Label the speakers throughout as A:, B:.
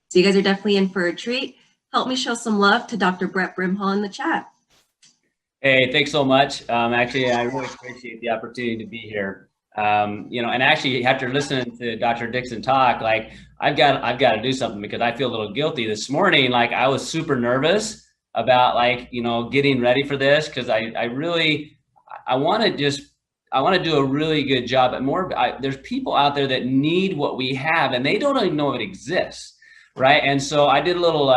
A: So you guys are definitely in for a treat. Help me show some love to Dr. Brett Brimhall in the chat.
B: Hey, thanks so much. Actually, I really appreciate the opportunity to be here. And actually, after listening to Dr. Dixon talk, like I've got to do something because I feel a little guilty this morning. Like I was super nervous about getting ready for this because I want to do a really good job. But there's people out there that need what we have, and they don't even know it exists, right? And so I did a little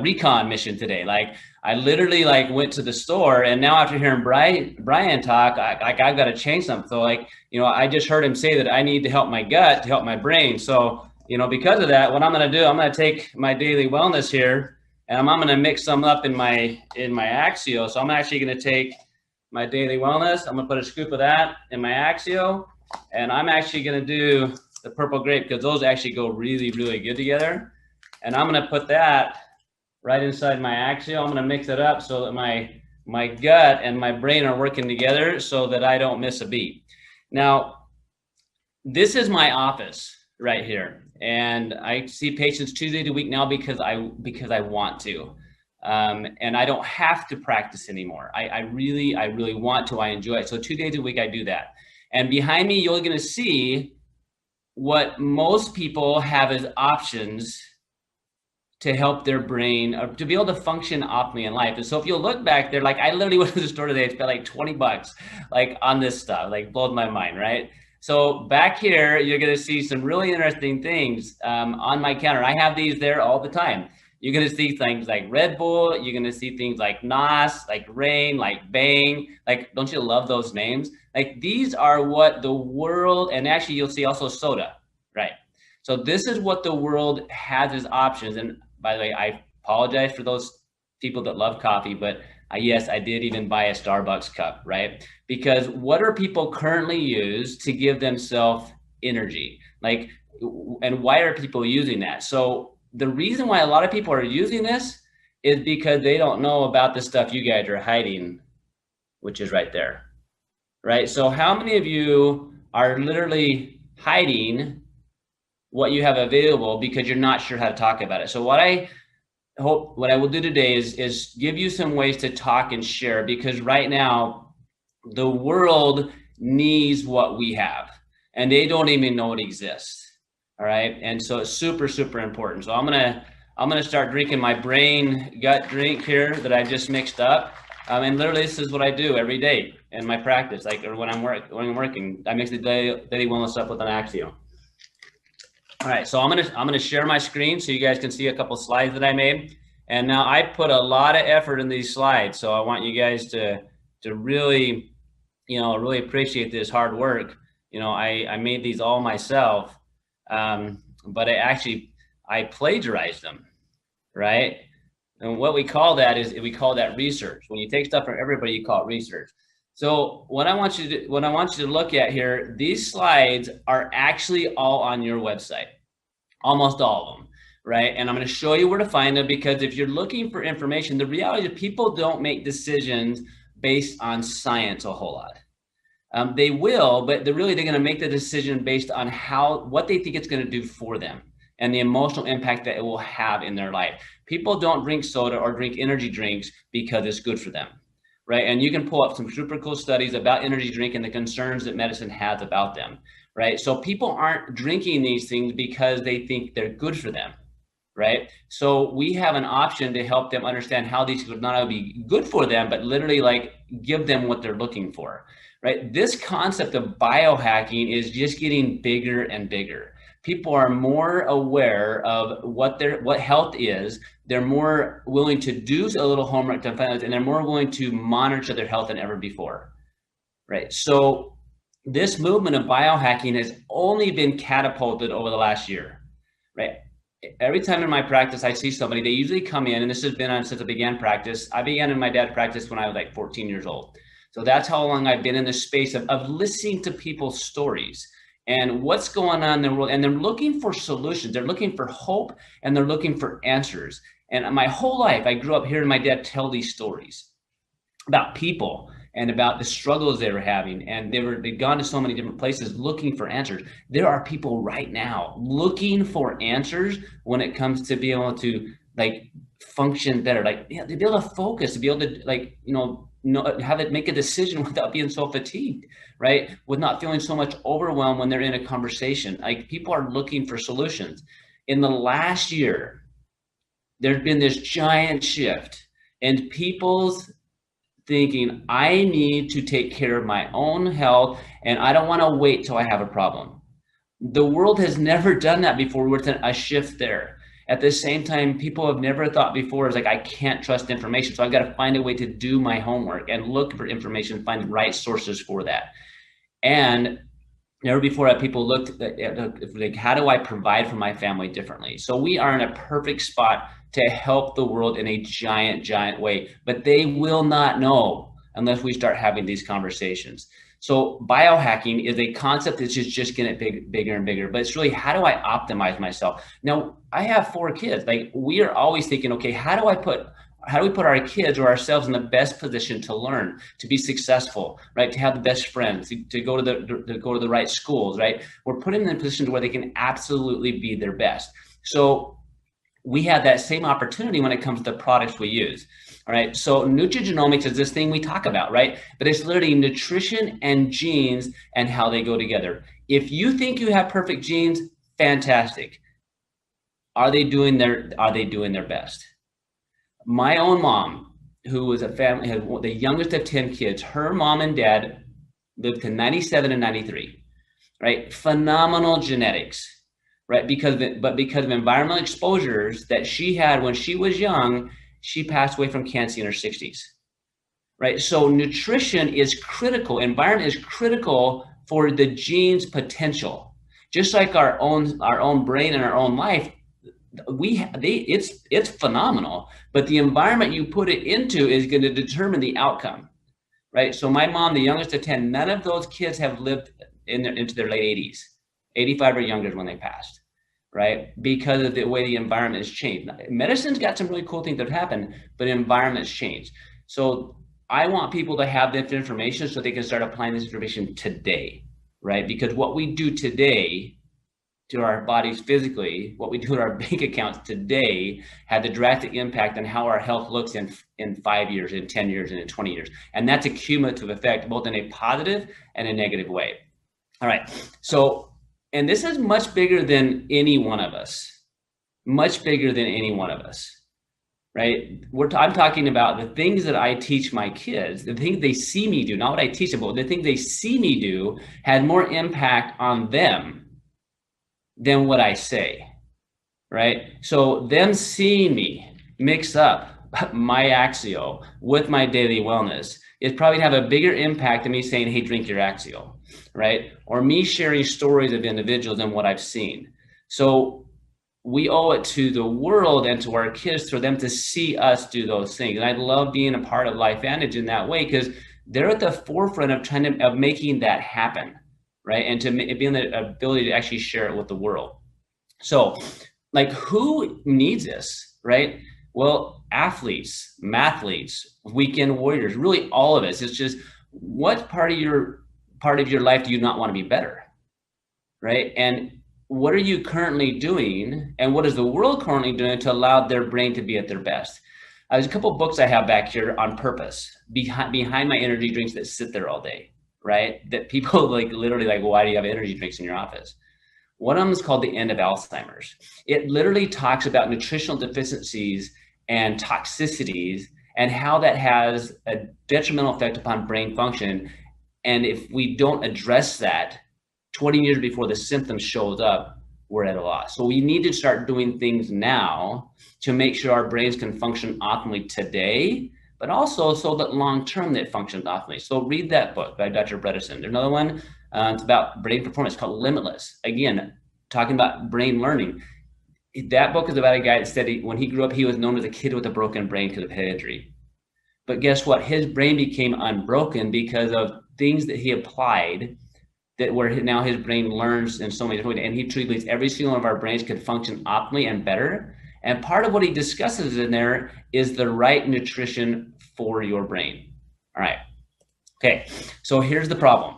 B: recon mission today, like. I literally went to the store, and now after hearing Brian talk, I've got to change something. So I just heard him say that I need to help my gut to help my brain. So, because of that, what I'm going to do, I'm going to take my daily wellness here and I'm going to mix some up in my AXIO. So I'm actually going to take my daily wellness. I'm going to put a scoop of that in my AXIO, and I'm actually going to do the purple grape because those actually go really, really good together. And I'm going to put that right inside my AXIO. I'm going to mix it up so that my gut and my brain are working together so that I don't miss a beat. Now, this is my office right here, and I see patients 2 days a week now because I want to, and I don't have to practice anymore. I really want to. I enjoy it. So 2 days a week I do that. And behind me, you're going to see what most people have as options to help their brain or to be able to function optimally in life. And so if you'll look back there, like I literally went to the store today and spent like $20 like on this stuff, like blows my mind, right? So back here, you're gonna see some really interesting things on my counter. I have these there all the time. You're gonna see things like Red Bull, you're gonna see things like NOS, like Rain, like Bang, like don't you love those names? Like these are what the world, and actually you'll see also soda, right? So this is what the world has as options. And by the way, I apologize for those people that love coffee, but yes, I did even buy a Starbucks cup, right? Because what are people currently use to give themselves energy? Like, and why are people using that? So the reason why a lot of people are using this is because they don't know about the stuff you guys are hiding, which is right there, right? So how many of you are literally hiding what you have available because you're not sure how to talk about it? So what I will do today is give you some ways to talk and share, because right now the world needs what we have and they don't even know it exists. All right. And so it's super, super important. So I'm going to start drinking my brain gut drink here that I just mixed up. And literally this is what I do every day in my practice, like, or when I'm working, I mix the daily wellness up with an AXIO. All right, so I'm gonna share my screen so you guys can see a couple slides that I made. And now I put a lot of effort in these slides, so I want you guys to really, really appreciate this hard work. I made these all myself, but I plagiarized them, right? And what we call that is research. When you take stuff from everybody, you call it research. So what I want you to look at here, these slides are actually all on your website, almost all of them, right? And I'm going to show you where to find them, because if you're looking for information, the reality is people don't make decisions based on science a whole lot. They will, but they're going to make the decision based on what they think it's going to do for them and the emotional impact that it will have in their life. People don't drink soda or drink energy drinks because it's good for them. Right. And you can pull up some super cool studies about energy drink and the concerns that medicine has about them. Right. So people aren't drinking these things because they think they're good for them. Right. So we have an option to help them understand how these would not only be good for them, but literally give them what they're looking for. Right. This concept of biohacking is just getting bigger and bigger. People are more aware of what health is. They're more willing to do a little homework to find out, and they're more willing to monitor their health than ever before, right? So this movement of biohacking has only been catapulted over the last year, right? Every time in my practice I see somebody, they usually come in, and this has been on since I began practice. I began in my dad's practice when I was 14 years old. So that's how long I've been in this space of listening to people's stories and what's going on in the world. And they're looking for solutions. They're looking for hope, and they're looking for answers. And my whole life, I grew up hearing my dad tell these stories about people and about the struggles they were having. And they'd gone to so many different places looking for answers. There are people right now looking for answers when it comes to being able to like function better, like to be able to focus, to be able to like, have it make a decision without being so fatigued, right? With not feeling so much overwhelmed when they're in a conversation. Like people are looking for solutions. In the last year, there's been this giant shift in people's thinking, I need to take care of my own health and I don't want to wait till I have a problem. The world has never done that before. We're a shift there. At the same time, people have never thought before is like, I can't trust information. So I've got to find a way to do my homework and look for information, find the right sources for that. And never before have people looked at like, how do I provide for my family differently? So we are in a perfect spot to help the world in a giant, giant way, but they will not know unless we start having these conversations. So biohacking is a concept that's just going to get bigger and bigger, but it's really, how do I optimize myself? Now, I have 4 kids. Like we are always thinking, okay, how do we put our kids or ourselves in the best position to learn, to be successful, right? To have the best friends, to go to the right schools, right? We're putting them in a position where they can absolutely be their best. So we have that same opportunity when it comes to the products we use. All right. So nutrigenomics is this thing we talk about, right? But it's literally nutrition and genes and how they go together. If you think you have perfect genes, fantastic. Are they doing their best? My own mom, who was the youngest of 10 kids, her mom and dad lived to 97 and 93, right? Phenomenal genetics, right? Because of environmental exposures that she had when she was young, she passed away from cancer in her 60s, right? So nutrition is critical. Environment is critical for the gene's potential. Just like our own brain and our own life, it's phenomenal, but the environment you put it into is going to determine the outcome, right? So my mom, the youngest of 10, none of those kids have lived into their late 80s, 85 or younger when they passed, right? Because of the way the environment has changed. Medicine's got some really cool things that have happened, but environment's changed. So I want people to have this information so they can start applying this information today, right? Because what we do today to our bodies physically, what we do to our bank accounts today had the drastic impact on how our health looks in 5 years, in 10 years, and in 20 years. And that's a cumulative effect, both in a positive and a negative way. All right. So, and this is much bigger than any one of us, much bigger than any one of us, right? I'm talking about the things that I teach my kids, the things they see me do, not what I teach them, but the things they see me do had more impact on them than what I say, right? So them seeing me mix up my AXIO with my daily wellness is probably gonna have a bigger impact than me saying, hey, drink your AXIO, right? Or me sharing stories of individuals and what I've seen. So we owe it to the world and to our kids for them to see us do those things. And I love being a part of LifeVantage in that way, because they're at the forefront of making that happen, right? And to being the ability to actually share it with the world. So like, who needs this, right? Well, athletes, mathletes, weekend warriors, really all of us. It's just, what part of your life do you not want to be better, right? And what are you currently doing, and what is the world currently doing to allow their brain to be at their best? There's a couple of books I have back here on purpose behind my energy drinks that sit there all day, right? That people like literally like, why do you have energy drinks in your office? One of them is called The End of Alzheimer's. It literally talks about nutritional deficiencies and toxicities and how that has a detrimental effect upon brain function. And if we don't address that 20 years before the symptom shows up, we're at a loss. So we need to start doing things now to make sure our brains can function optimally today, but also so that long-term that functions optimally. So read that book by Dr. Bredesen. There's another one, it's about brain performance called Limitless. Again, talking about brain learning. That book is about a guy that said when he grew up, he was known as a kid with a broken brain because of head injury. But guess what? His brain became unbroken because of things that he applied that where now his brain learns in so many different ways. And he truly believes every single one of our brains could function optimally and better. And part of what he discusses in there is the right nutrition for your brain. All right. Okay, so here's the problem.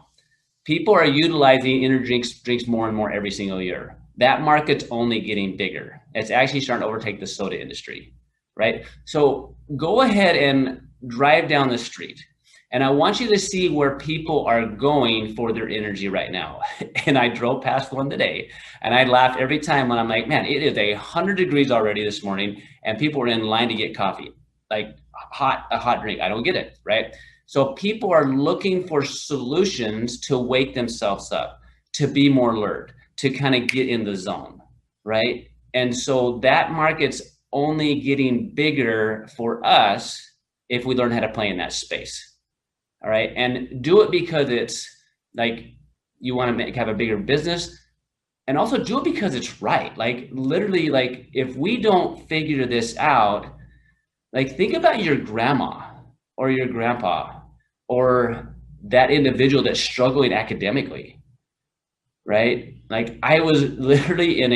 B: People are utilizing energy drinks more and more every single year. That market's only getting bigger. It's actually starting to overtake the soda industry, right? So go ahead and drive down the street. And I want you to see where people are going for their energy right now. And I drove past one today, and I laugh every time when I'm like, man, it is 100 degrees already this morning, and people are in line to get coffee, like a hot drink. I don't get it, right? So people are looking for solutions to wake themselves up, to be more alert, to kind of get in the zone, right? And so that market's only getting bigger for us if we learn how to play in that space. All right. And do it because it's like you want to have a bigger business, and also do it because it's right. Like literally, like if we don't figure this out, like think about your grandma or your grandpa or that individual that's struggling academically, right? Like I was literally in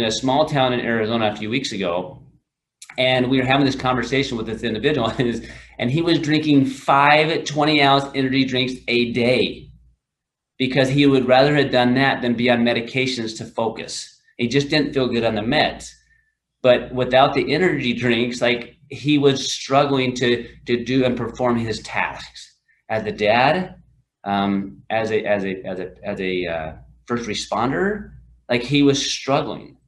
B: a small town in Arizona a few weeks ago, and we were having this conversation with this individual, and he was drinking 5 20-ounce energy drinks a day because he would rather have done that than be on medications to focus. He just didn't feel good on the meds. But without the energy drinks, like he was struggling to do and perform his tasks as a dad, as a first responder. Like he was struggling,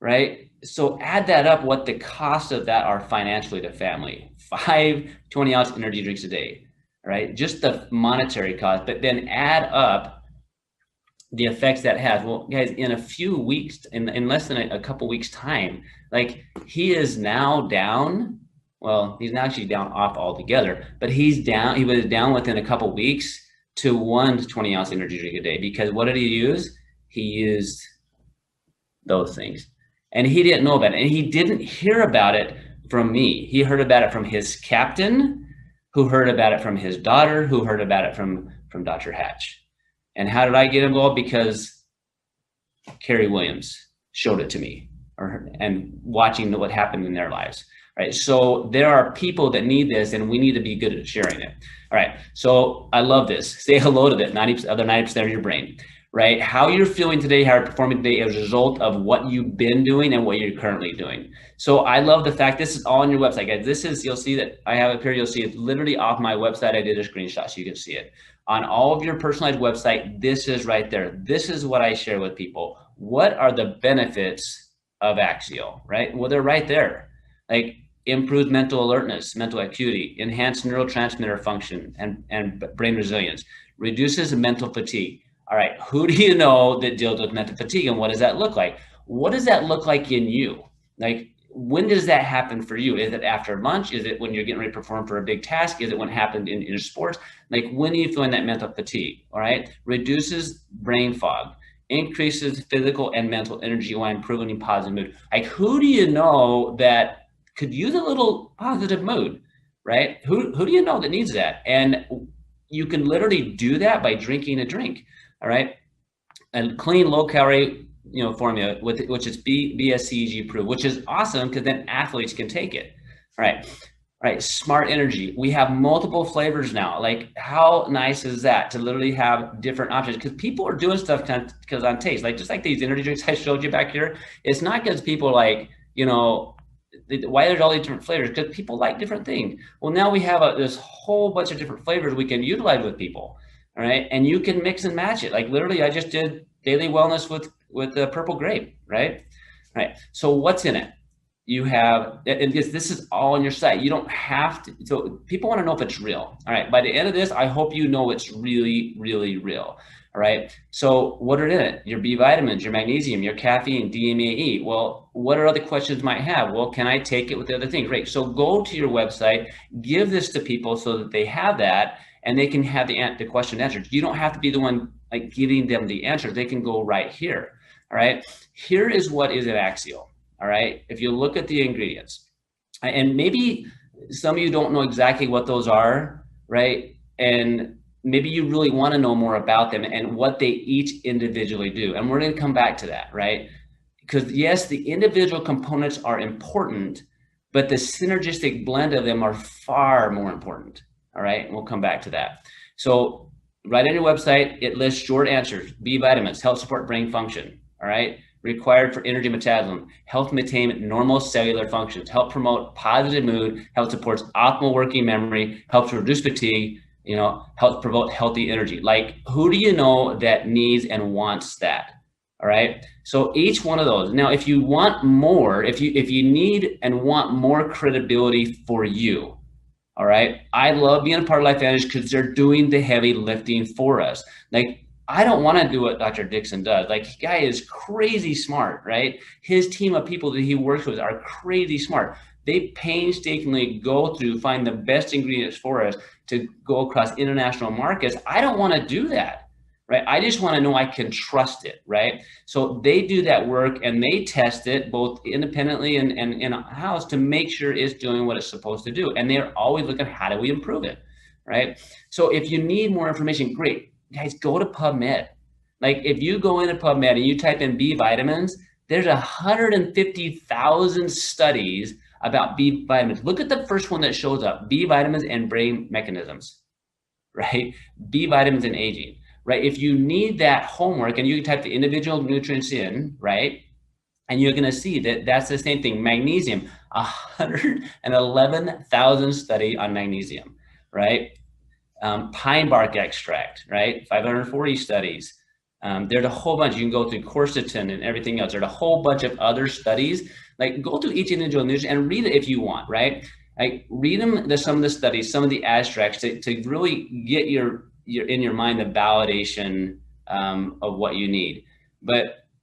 B: right? So add that up, what the costs of that are financially to family. 5 20-ounce energy drinks a day, right? Just the monetary cost, but then add up the effects that has. Well, guys, in a few weeks, in less than a couple weeks time, like he is now down. Well, he's not actually down off altogether, but he's down. He was down within a couple weeks to 1 20-ounce energy drink a day, because what did he use? He used those things, and he didn't know about it, and he didn't hear about it from me. He heard about it from his captain, who heard about it from his daughter, who heard about it from Dr. Hatch. And how did I get involved? Because Carrie Williams showed it to me, and watching what happened in their lives, right? So there are people that need this, and we need to be good at sharing it. All right, so I love this. Say hello to that 90% of your brain, right? How you're feeling today, how you're performing today as a result of what you've been doing and what you're currently doing. So I love the fact this is all on your website, guys. This is, you'll see that I have it here. You'll see it's literally off my website. I did a screenshot so you can see it. On all of your personalized website, this is right there. This is what I share with people. What are the benefits of AXIO, right? Well, they're right there. Like improved mental alertness, mental acuity, enhanced neurotransmitter function and brain resilience, reduces mental fatigue. All right, who do you know that deals with mental fatigue, and what does that look like? What does that look like in you? Like, when does that happen for you? Is it after lunch? Is it when you're getting ready to perform for a big task? Is it when it happened in your sports? Like, when are you feeling that mental fatigue? All right, reduces brain fog, increases physical and mental energy while improving positive mood. Like, who do you know that could use a little positive mood, right? Who do you know that needs that? And you can literally do that by drinking a drink. All right, and clean, low calorie, formula which is BSCG approved, which is awesome because then athletes can take it. All right, smart energy. We have multiple flavors now. Like, how nice is that to literally have different options? Because people are doing stuff because on taste, like just like these energy drinks I showed you back here. It's not because people like, why there's all these different flavors, because people like different things. Well, now we have this whole bunch of different flavors we can utilize with people. All right, and you can mix and match it. Like literally, I just did daily wellness with the purple grape, right? All right. So what's in it? You have, and this is all on your site. You don't have to. So people want to know if it's real. All right. By the end of this, I hope you know it's really, really real. All right. So what are in it? Your B vitamins, your magnesium, your caffeine, DMAE. Well, what are other questions might have? Well, can I take it with the other things? Great. So go to your website, give this to people so that they have that, and they can have the question answered. You don't have to be the one like giving them the answer. They can go right here. All right. Here is what is at AXIO. All right. If you look at the ingredients, and maybe some of you don't know exactly what those are, right? And maybe you really want to know more about them and what they each individually do. And we're going to come back to that, right? Because yes, the individual components are important, but the synergistic blend of them are far more important. All right, and we'll come back to that. So right on your website, it lists short answers. B vitamins, help support brain function. All right, required for energy metabolism, help maintain normal cellular functions, help promote positive mood, help supports optimal working memory, helps reduce fatigue, helps promote healthy energy. Like, who do you know that needs and wants that? All right. So each one of those. Now, if you want more, if you need and want more credibility for you, all right, I love being a part of Life Advantage because they're doing the heavy lifting for us. Like, I don't want to do what Dr. Dixon does. Like, the guy is crazy smart, right? His team of people that he works with are crazy smart. They painstakingly go through, find the best ingredients for us to go across international markets. I don't want to do that, right? I just want to know I can trust it, right? So they do that work and they test it both independently and in-house to make sure it's doing what it's supposed to do. And they're always looking, how do we improve it, right? So if you need more information, great. Guys, go to PubMed. Like, if you go into PubMed and you type in B vitamins, there's 150,000 studies about B vitamins. Look at the first one that shows up, B vitamins and brain mechanisms, right? B vitamins and aging, right? If you need that homework, and you can type the individual nutrients in, right? And you're gonna see that that's the same thing. Magnesium, 111,000 study on magnesium, right? Pine bark extract, right? 540 studies. There's a whole bunch. You can go through quercetin and everything else. There's a whole bunch of other studies. Like, go through each individual nutrient and read it if you want, right? Like, read them, some of the studies, some of the abstracts to really get your in your mind the validation of what you need.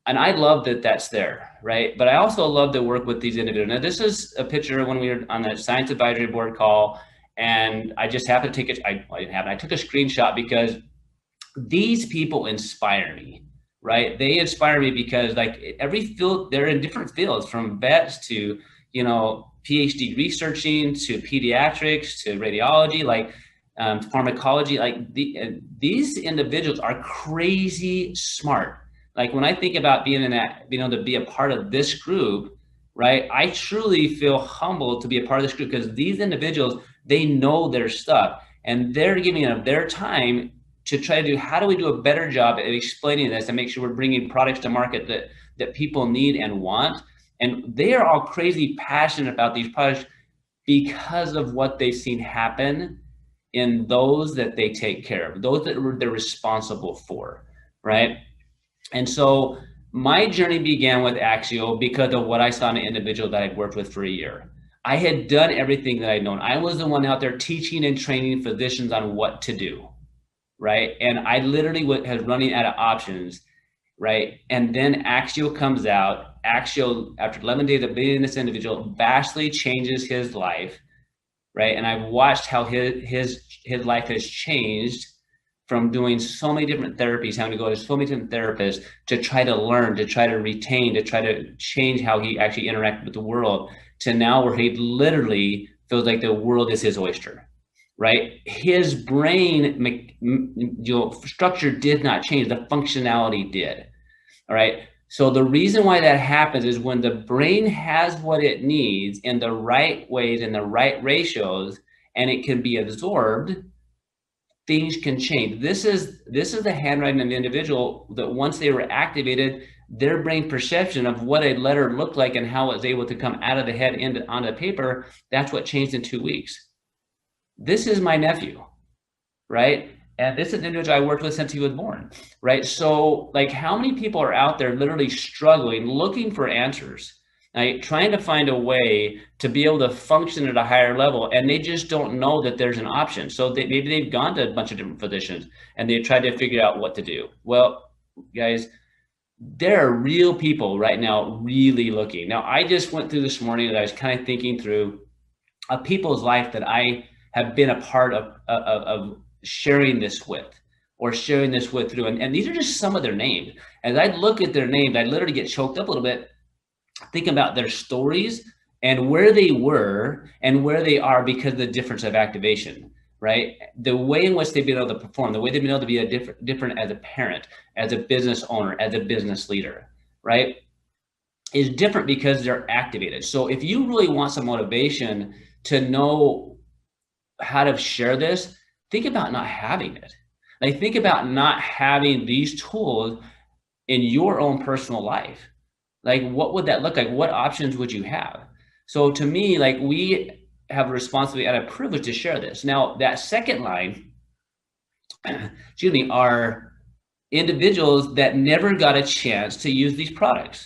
B: And I love that that's there, right? But I also love to work with these individuals. Now, this is a picture when we were on the science advisory board call, and I just happened to take it. I took a screenshot because these people inspire me, right? They inspire me because, like, every field, they're in different fields, from vets to, PhD researching, to pediatrics, to radiology, like pharmacology. Like, these individuals are crazy smart. Like, when I think about being able to be a part of this group, right? I truly feel humbled to be a part of this group because these individuals, they know their stuff and they're giving up their time to try to do, how do we do a better job at explaining this and make sure we're bringing products to market that people need and want. And they are all crazy passionate about these products because of what they've seen happen in those that they take care of, those that they're responsible for, right? And so my journey began with AXIO because of what I saw in an individual that I'd worked with for a year. I had done everything that I'd known. I was the one out there teaching and training physicians on what to do, right? And I literally was running out of options, right? And then AXIO comes out. AXIO, after 11 days of being this individual, vastly changes his life, right? And I've watched how his life has changed from doing so many different therapies, having to go to so many different therapists to try to learn, to try to retain, to try to change how he actually interacted with the world, to now where he literally feels like the world is his oyster, right? His brain structure did not change, the functionality did, all right? So the reason why that happens is when the brain has what it needs in the right ways, in the right ratios, and it can be absorbed, things can change. This is the handwriting of the individual that once they were activated, their brain perception of what a letter looked like and how it was able to come out of the head onto the paper, that's what changed in 2 weeks. This is my nephew, right? And this is an individual I worked with since he was born, right? So, like, how many people are out there literally struggling, looking for answers, right? Trying to find a way to be able to function at a higher level, and they just don't know that there's an option. So maybe they've gone to a bunch of different physicians and they've tried to figure out what to do. Well, guys, there are real people right now really looking. Now, I just went through this morning and I was kind of thinking through a people's life that I have been a part of sharing this with, or sharing this with through. And these are just some of their names. As I look at their names, I literally get choked up a little bit thinking about their stories and where they were and where they are because of the difference of activation, right? The way in which they've been able to perform, the way they've been able to be different as a parent, as a business owner, as a business leader, right, is different because they're activated. So if you really want some motivation to know how to share this, think about not having it. Like, think about not having these tools in your own personal life. Like, what would that look like? What options would you have? So to me, like, we have a responsibility and a privilege to share this. Now, that second line, excuse me, are individuals that never got a chance to use these products,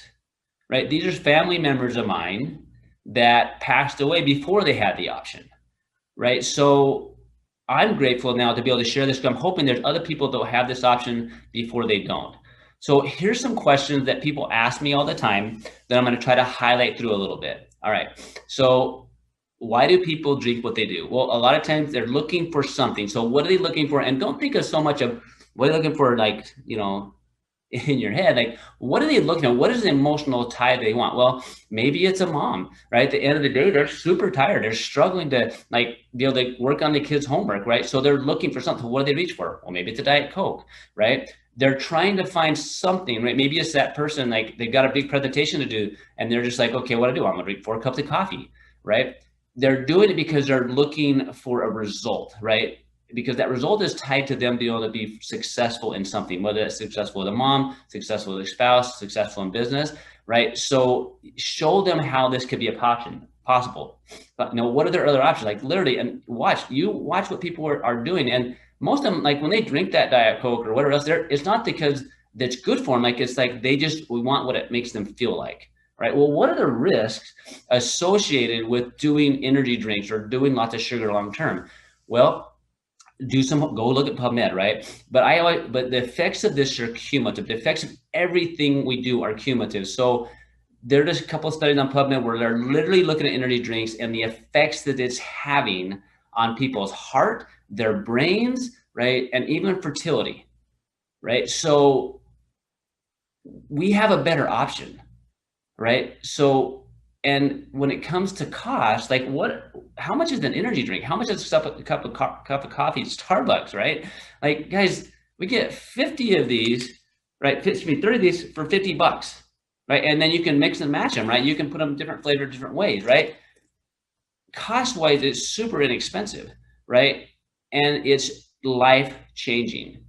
B: right? These are family members of mine that passed away before they had the option, right? So I'm grateful now to be able to share this, because I'm hoping there's other people that will have this option before they don't. So here's some questions that people ask me all the time that I'm going to try to highlight through a little bit. All right. So why do people drink what they do? Well, a lot of times they're looking for something. So what are they looking for? And don't think of so much of what are they looking for, like, you know, in your head, like, what are they looking at? What is the emotional tie they want? Well, maybe it's a mom, right? At the end of the day, they're super tired. They're struggling to, like, be able to work on the kids' homework, right? So they're looking for something. What do they reach for? Well, maybe it's a Diet Coke, right? They're trying to find something, right? Maybe it's that person, like, they've got a big presentation to do, and they're just like, okay, what do I do? I'm gonna drink 4 cups of coffee, right? They're doing it because they're looking for a result, right? Because that result is tied to them being able to be successful in something, whether it's successful with a mom, successful with a spouse, successful in business, right? So show them how this could be a possible. But, you know, what are their other options? Like, literally, and watch what people are doing. And most of them, like, when they drink that Diet Coke or whatever else, it's not because that's good for them. Like, it's like we want what it makes them feel like, right? Well, what are the risks associated with doing energy drinks or doing lots of sugar long term? Well, go look at PubMed, right? But the effects of this are cumulative. The effects of everything we do are cumulative. So there's a couple of studies on PubMed where they're literally looking at energy drinks and the effects that it's having on people's heart, their brains, right? And even fertility, right? So we have a better option, right? So, and when it comes to cost, like, how much is an energy drink? How much is a cup of coffee? Starbucks, right? Like, guys, we get 50 of these, right? 30 of these for $50, right? And then you can mix and match them, right? You can put them different flavors, different ways, right? Cost-wise, it's super inexpensive, right? And it's life-changing.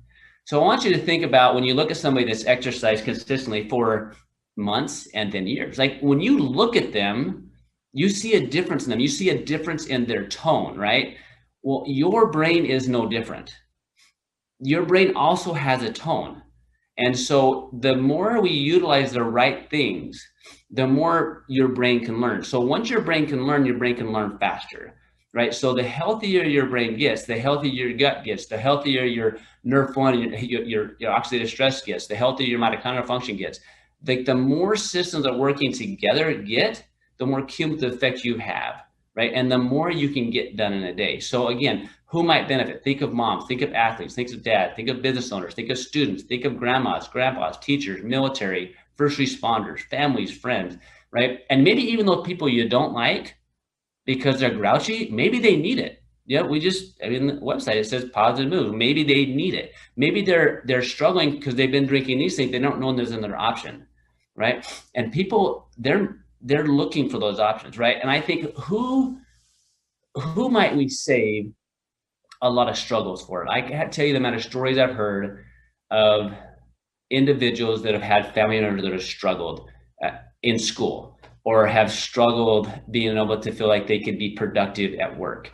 B: So I want you to think about when you look at somebody that's exercised consistently for months and then years, like, when you look at them, you see a difference in them. You see a difference in their tone, right? Well, your brain is no different. Your brain also has a tone. And so the more we utilize the right things, the more your brain can learn. So once your brain can learn faster, right? So the healthier your brain gets, the healthier your gut gets, the healthier your nerve flow, your oxidative stress gets, the healthier your mitochondrial function gets. Like, the more systems that are working together the more cumulative effect you have, right? And the more you can get done in a day. So again, who might benefit? Think of moms, think of athletes, think of dad, think of business owners, think of students, think of grandmas, grandpas, teachers, military, first responders, families, friends, right? And maybe even those people you don't like because they're grouchy, maybe they need it. Yeah, the website, it says positive mood. Maybe they need it. Maybe they're struggling because they've been drinking these things. They don't know there's another option, right? And people, they're looking for those options, right? And I think who might we save a lot of struggles for? I can't tell you the amount of stories I've heard of individuals that have had family members that have struggled in school or have struggled being able to feel like they could be productive at work,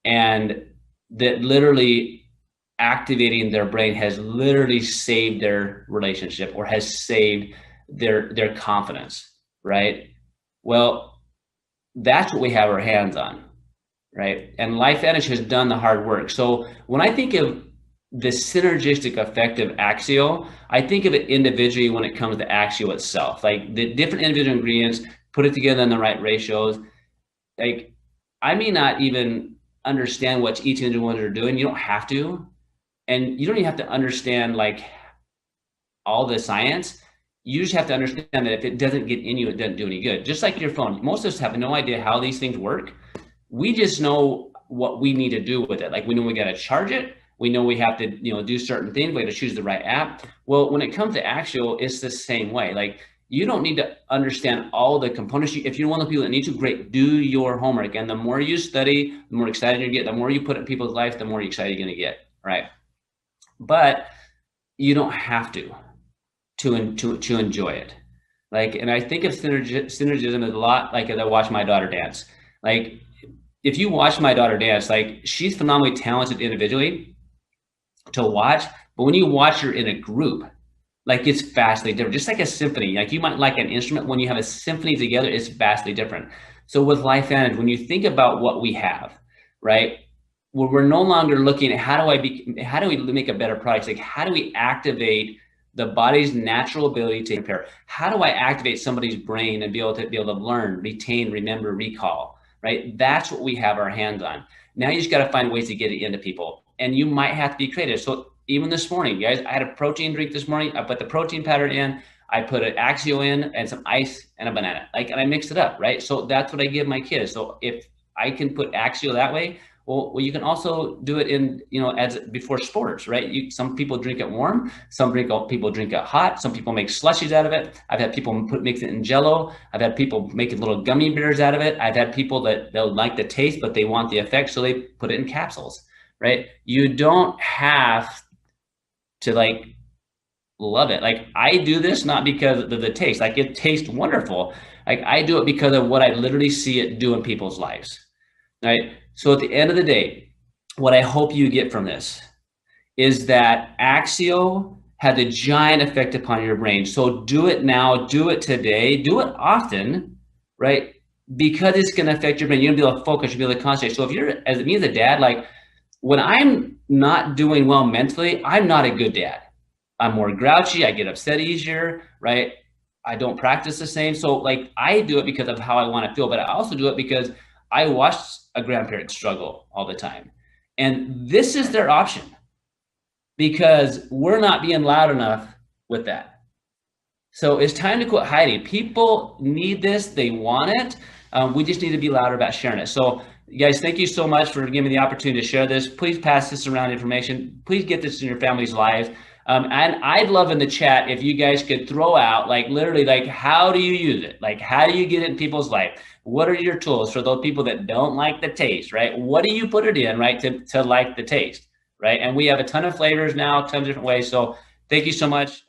B: and that literally activating their brain has literally saved their relationship or has saved their confidence, right? Well, that's what we have our hands on, right? And LifeVantage has done the hard work. So when I think of the synergistic effect of AXIO, I think of it individually when it comes to AXIO itself, like the different individual ingredients, put it together in the right ratios. Like, I may not even understand what each individual ones are doing. You don't have to. And you don't even have to understand, like, all the science. You just have to understand that if it doesn't get in you, it doesn't do any good. Just like your phone. Most of us have no idea how these things work. We just know what we need to do with it. Like, we know we got to charge it. We know we have to, do certain things. We have to choose the right app. Well, when it comes to AXIO, it's the same way. Like, You don't need to understand all the components. If you're one of the people that need to, great, do your homework. And the more you study, the more excited you get. The more you put in people's life, the more excited you're going to get, right? But you don't have to enjoy it. Like, and I think of synergism as a lot like as I watch my daughter dance. Like, if you watch my daughter dance, like, she's phenomenally talented individually to watch, but when you watch her in a group, like, it's vastly different. Just like a symphony, like you might like an instrument, when you have a symphony together, it's vastly different. So with LifeVantage, when you think about what we have, right, we're no longer looking at how do we make a better product? Like, how do we activate the body's natural ability to repair? How do I activate somebody's brain and be able to learn, retain, remember, recall, right? That's what we have our hands on. Now you just got to find ways to get it into people, and you might have to be creative. So even this morning, guys, I had a protein drink this morning. I put the protein powder in, I put an AXIO in, and some ice and a banana, like, and I mixed it up, right? So that's what I give my kids. So if I can put AXIO that way, well, you can also do it in, as before sports, right? Some people drink it warm, people drink it hot, some people make slushies out of it. I've had people mix it in Jello. I've had people make little gummy bears out of it. I've had people that they'll like the taste, but they want the effect, so they put it in capsules, right? You don't have to love it. Like, I do this not because of the taste, like, it tastes wonderful. Like, I do it because of what I literally see it do in people's lives, right? So at the end of the day, what I hope you get from this is that AXIO had a giant effect upon your brain. So do it now, do it today, do it often, right? Because it's going to affect your brain. You're going to be able to focus, you'll be able to concentrate. So if you're, as me as a dad, like, when I'm not doing well mentally, I'm not a good dad. I'm more grouchy, I get upset easier, right? I don't practice the same. So, like, I do it because of how I want to feel, but I also do it because I watch a grandparent struggle all the time. And this is their option, because we're not being loud enough with that. So it's time to quit hiding. People need this, they want it. We just need to be louder about sharing it. So you guys, thank you so much for giving me the opportunity to share this. Please pass this around information. Please get this in your family's lives. And I'd love in the chat if you guys could throw out, like, literally, like, how do you use it? Like, how do you get it in people's life? What are your tools for those people that don't like the taste, right? What do you put it in, right, to like the taste, right? And we have a ton of flavors now, tons of different ways. So thank you so much.